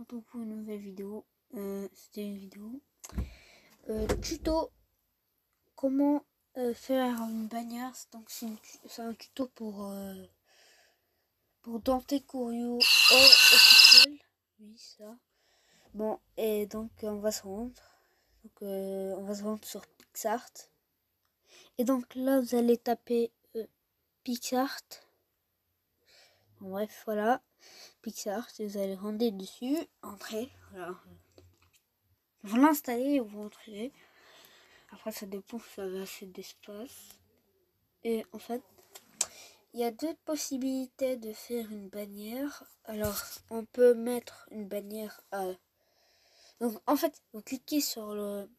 retrouve pour une nouvelle vidéo. C'était une vidéo tuto comment faire une bannière. Donc c'est un tuto pour Dante Kurio officiel. Oui, ça. Bon, et donc on va se rendre. Donc on va se rendre sur PixArt. Et donc là vous allez taper PixArt. Bon, bref, voilà. PixArt, et vous allez rendre dessus, entrer, voilà. Vous l'installez et vous entrez. Après ça dépend si vous avez assez d'espace. Et en fait, il y a deux possibilités de faire une bannière. Alors, on peut mettre une bannière à... Donc en fait, vous cliquez sur le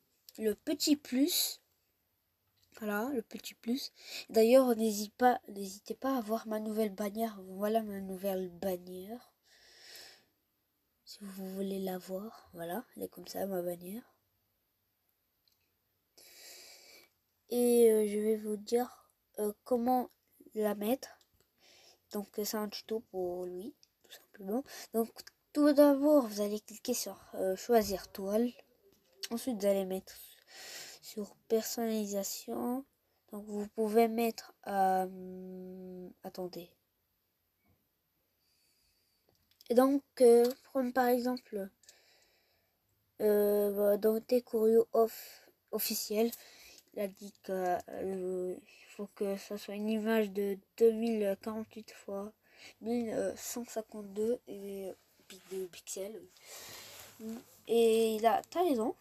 petit plus. Voilà, le petit plus. D'ailleurs, n'hésitez pas à voir ma nouvelle bannière. Voilà ma nouvelle bannière. Si vous voulez la voir, voilà, elle est comme ça, ma bannière. Et je vais vous dire comment la mettre. Donc c'est un tuto pour lui, tout simplement. Donc tout d'abord, vous allez cliquer sur choisir toile. Ensuite, vous allez mettre sur personnalisation. Donc vous pouvez mettre attendez. Et donc prendre par exemple Dante Kurio officiel. Il a dit que faut que ça soit une image de 2048 fois 1152 de pixels. Et t'as raison.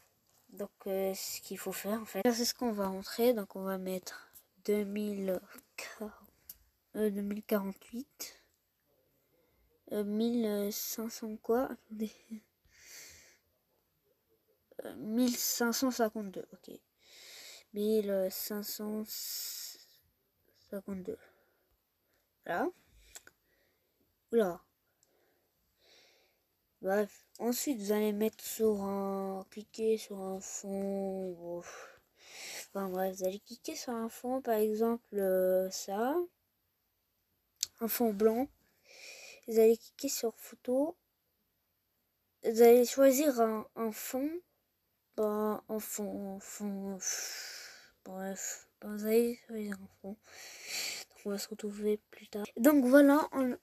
Donc ce qu'il faut faire en fait, c'est ce qu'on va rentrer. Donc on va mettre 2048 1500 quoi, attendez, 1552, ok, 1552, là, oula, bref. Ensuite vous allez mettre cliquer sur un fond, enfin bref, vous allez cliquer sur un fond, par exemple ça, un fond blanc. Vous allez cliquer sur photo, vous allez choisir un fond, un fond, bref, vous allez choisir un fond. Donc on va se retrouver plus tard. Donc voilà, on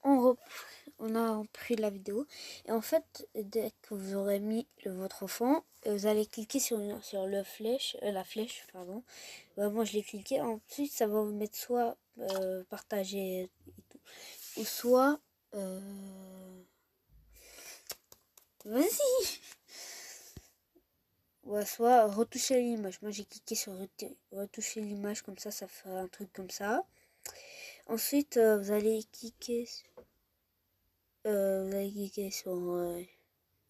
a pris la vidéo. Et en fait, dès que vous aurez mis votre fond, vous allez cliquer sur la flèche, pardon. Moi je l'ai cliqué. Ensuite, ça va vous mettre soit partager et tout, ou soit vas-y. Ouais, soit retoucher l'image. Moi j'ai cliqué sur retoucher l'image, comme ça fait un truc comme ça. Ensuite vous allez cliquer sur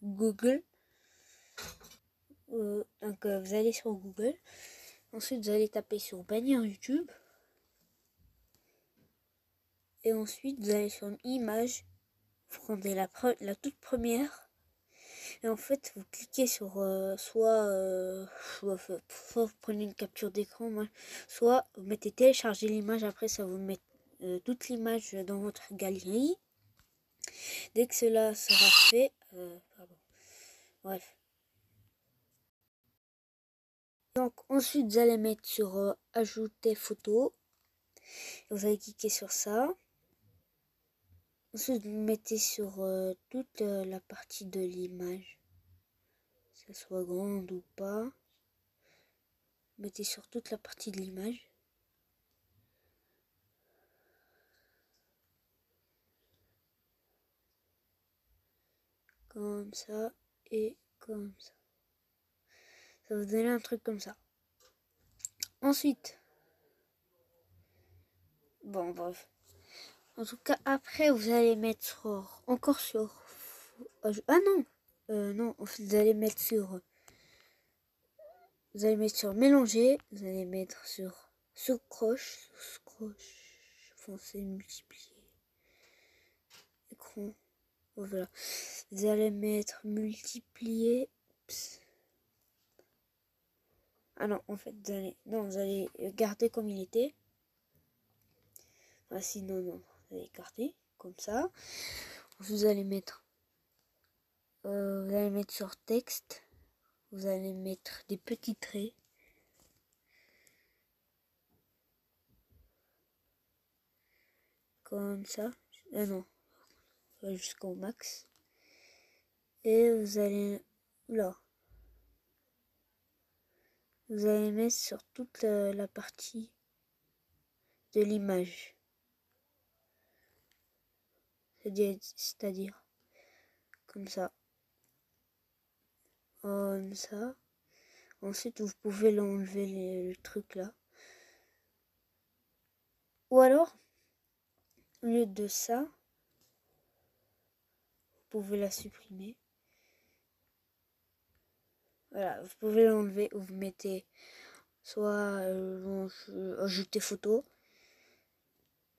Google. Donc vous allez sur Google. Ensuite vous allez taper sur bannière YouTube. Et ensuite vous allez sur une image. Vous prenez la toute première. Et en fait, vous cliquez sur soit vous prenez une capture d'écran, soit vous mettez télécharger l'image. Après, ça vous met toute l'image dans votre galerie. Dès que cela sera fait, bref. Donc ensuite, vous allez mettre sur ajouter photo. Vous allez cliquer sur ça. Ensuite, vous mettez sur toute la partie de l'image, que ce soit grande ou pas. Mettez sur toute la partie de l'image. Comme ça et comme ça. Ça va vous donner un truc comme ça. Ensuite, bon bref. En tout cas, après vous allez mettre encore sur... Ah non, non, en fait, vous allez mettre sur mélanger, vous allez mettre sur scratch, foncer, multiplier, écran, voilà. Vous allez mettre multiplier. Ah non, en fait, vous allez garder comme il était. Ah si, non, vous allez garder comme ça. Vous allez mettre, vous allez mettre sur texte. Vous allez mettre des petits traits. Comme ça. Non. Jusqu'au max. Et vous allez... Là. Vous allez mettre sur toute la partie de l'image. C'est-à-dire comme ça. Comme ça. Ensuite, vous pouvez l'enlever le truc là. Ou alors, au lieu de ça, vous pouvez la supprimer. Voilà, vous pouvez l'enlever ou vous mettez soit ajouter photo.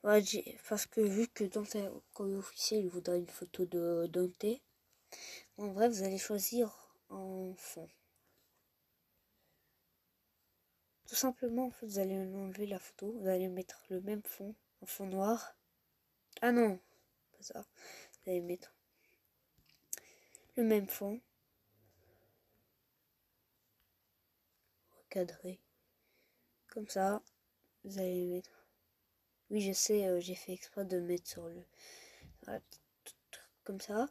Ouais, parce que vu que Dante comme officiel, il voudrait une photo de Dante. En vrai, vous allez choisir en fond. Tout simplement, en fait, vous allez enlever la photo. Vous allez mettre le même fond, en fond noir. Ah non, pas ça. Vous allez mettre le même fond. Recadré. Comme ça, vous allez mettre... Oui, je sais, j'ai fait exprès de mettre sur le... Voilà, comme ça.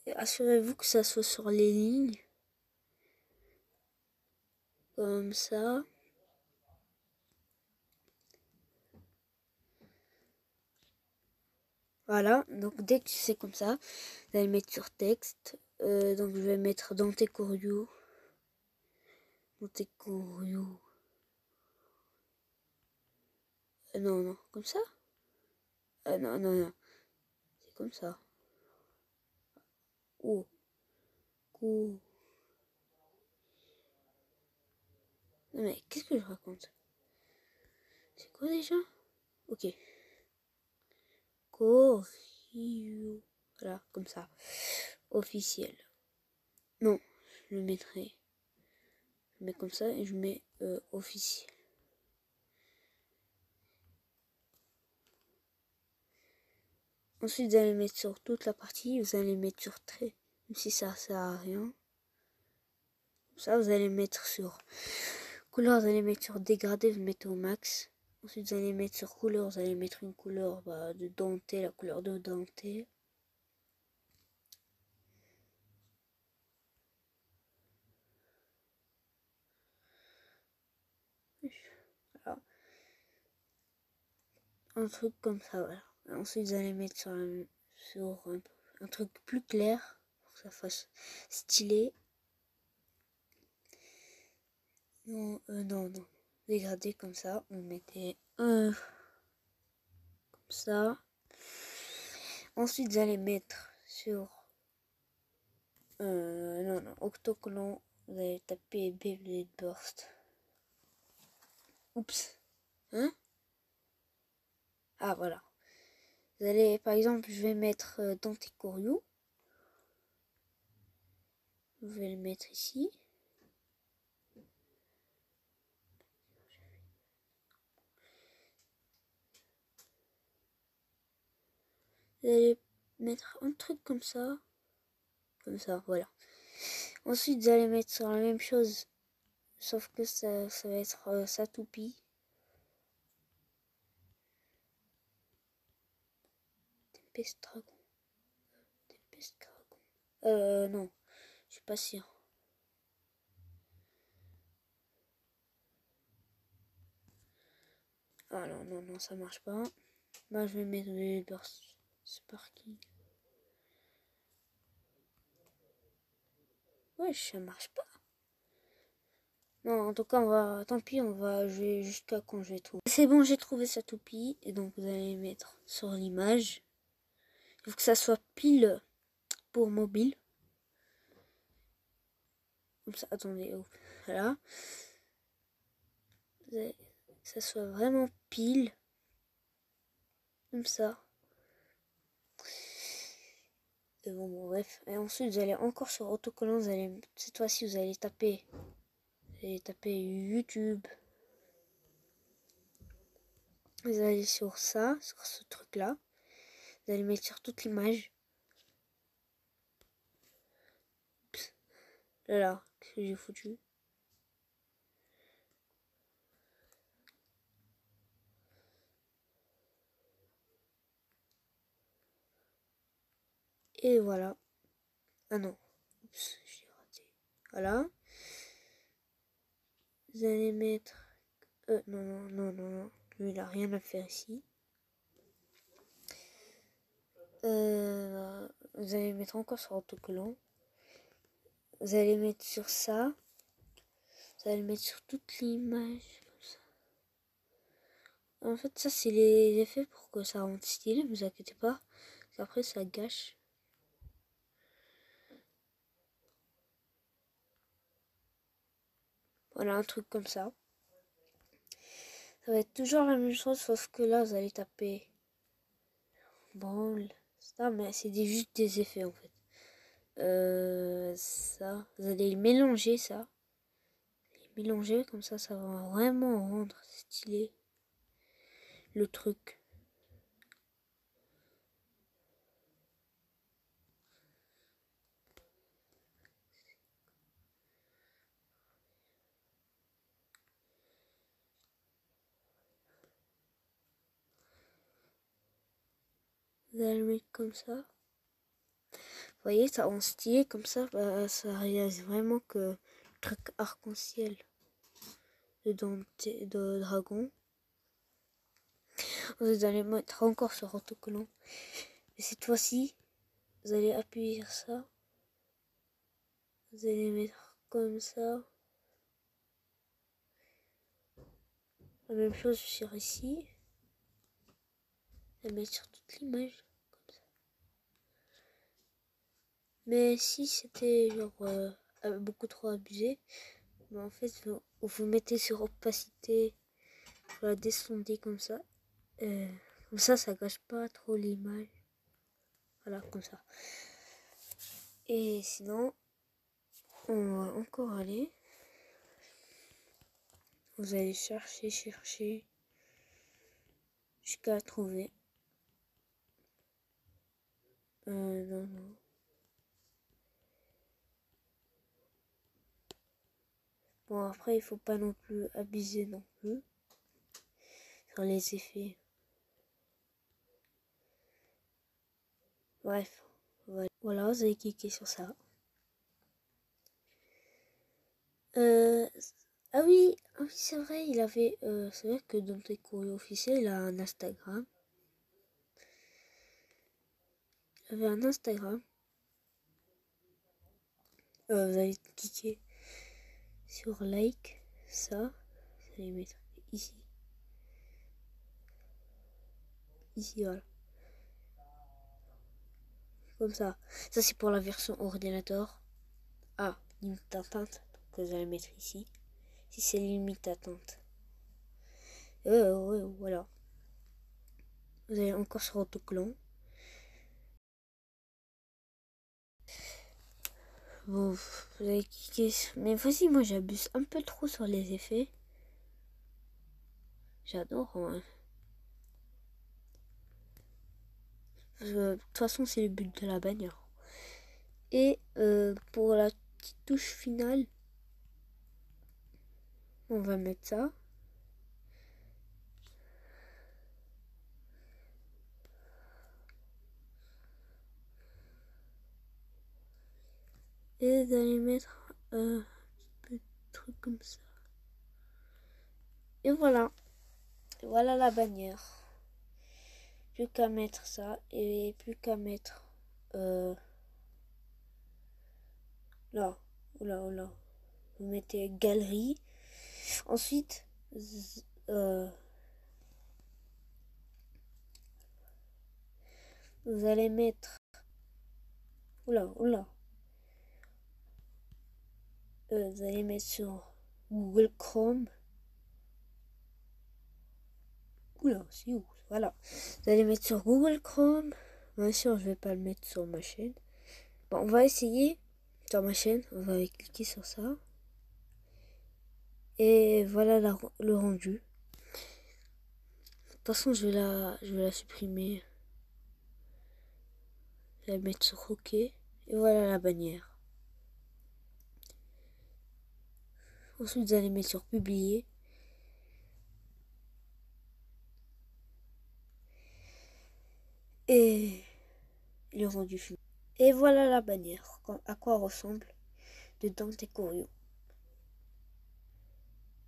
Et assurez-vous que ça soit sur les lignes. Comme ça. Voilà, donc dès que c'est comme ça, vous allez mettre sur texte. Donc je vais mettre Dante Corio. Dante Corio. Non, non, comme ça. Non, non, non. C'est comme ça. Oh. Oh. Non mais qu'est-ce que je raconte? C'est quoi déjà? Ok. Corio. Voilà, comme ça. Officiel. Non, je le mettrai. Je mets comme ça et je mets officiel. Ensuite, vous allez mettre sur toute la partie, vous allez mettre sur trait, même si ça sert à rien. Ça, vous allez mettre sur couleur, vous allez mettre sur dégradé, vous mettez au max. Ensuite, vous allez mettre sur couleur, vous allez mettre une couleur de Dante, la couleur de Dante. Voilà. Un truc comme ça, voilà. Ensuite, vous allez mettre sur un truc plus clair, pour que ça fasse stylé. Non, non, non. Dégradé comme ça, vous mettez comme ça. Ensuite, vous allez mettre sur non, non, octocollant, vous allez taper Beyblade Burst. Oups. Hein? Ah, voilà. Vous allez, par exemple, je vais mettre Dante Corio. Je vais le mettre ici. Vous allez mettre un truc comme ça. Comme ça, voilà. Ensuite, vous allez mettre sur la même chose. Sauf que ça va être sa toupie. Tempest Dragon. Tempest Dragon. Non. Je suis pas sûr. Ah non, non, non, ça marche pas. Bah, je vais mettre le Burst Sparky. Ouais, ça marche pas. Non, en tout cas, on va... Tant pis, on va jouer jusqu'à quand je vais trouver. C'est bon, j'ai trouvé sa toupie. Et donc, vous allez mettre sur l'image. Il faut que ça soit pile pour mobile. Comme ça, attendez. Oh, voilà. Vous allez... Que ça soit vraiment pile. Comme ça. Et bon, bref. Et ensuite, vous allez encore sur autocollant. Vous allez... Cette fois-ci, vous allez taper... Vous allez taper YouTube. Vous allez sur ça, sur ce truc-là. Vous allez mettre sur toute l'image. Là, qu'est-ce que j'ai foutu? Et voilà. Ah non. Oups, j'ai raté. Voilà. Vous allez mettre... non. Lui, il a rien à faire ici. Vous allez mettre encore sur autocollant. Vous allez mettre sur ça. Vous allez mettre sur toute l'image. Comme ça. En fait, ça, c'est les effets pour que ça rende stylé. Ne vous inquiétez pas. Après, ça gâche. Voilà, un truc comme ça. Ça va être toujours la même chose, sauf que là, vous allez taper branle. Ça, mais c'est juste des effets, en fait. Ça, vous allez les mélanger, ça. Les mélanger, comme ça va vraiment rendre stylé le truc. Vous allez le mettre comme ça. Vous voyez, ça rend stylé, comme ça, bah, ça réalise vraiment que le truc arc-en-ciel de dragon. Vous allez mettre encore sur autocollant. Et cette fois-ci, vous allez appuyer sur ça. Vous allez mettre comme ça. La même chose sur ici. Et mettre sur toute l'image. Comme ça. Mais si c'était genre beaucoup trop abusé, mais en fait vous mettez sur opacité. Vous la descendez comme ça. Comme ça gâche pas trop l'image. Voilà, comme ça. Et sinon, on va encore aller. Vous allez chercher jusqu'à trouver. Non. Bon, après, il faut pas non plus abuser non plus sur les effets. Bref, voilà, vous allez cliquer sur ça. Ah oui, c'est vrai, il avait, c'est vrai que dans tes courriers officiels, il a un Instagram. Il avait un Instagram. Vous allez cliquer sur like, ça, vous allez mettre ici. Ici, voilà. Comme ça. Ça, c'est pour la version ordinateur. Ah, limite atteinte. Donc, vous allez mettre ici. Si c'est limite atteinte. Voilà. Vous allez encore sur autocollant. Bon, vous allez cliquer. Mais voici, moi j'abuse un peu trop sur les effets. J'adore. Hein. De toute façon, c'est le but de la bannière. Et pour la petite touche finale, on va mettre ça. Et vous allez mettre un petit truc comme ça. Et voilà. Et voilà la bannière. Plus qu'à mettre ça. Et plus qu'à mettre... là. Oula. Vous mettez galerie. Ensuite... vous allez mettre... Oula. Vous allez mettre sur Google Chrome. Oula, c'est où? Voilà. Vous allez mettre sur Google Chrome. Bien sûr, je vais pas le mettre sur ma chaîne. Bon, on va essayer sur ma chaîne. On va cliquer sur ça. Et voilà le rendu. De toute façon, je vais la supprimer. Vous allez mettre sur OK. Et voilà la bannière. Ensuite, vous allez mettre sur publier. Et le rendu fini. Et voilà la bannière. À quoi ressemble dedans tes curieux.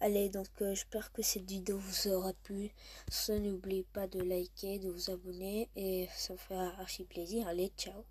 Allez, donc j'espère que cette vidéo vous aura plu. Sur ce, n'oubliez pas de liker, de vous abonner et ça me fait archi plaisir. Allez, ciao.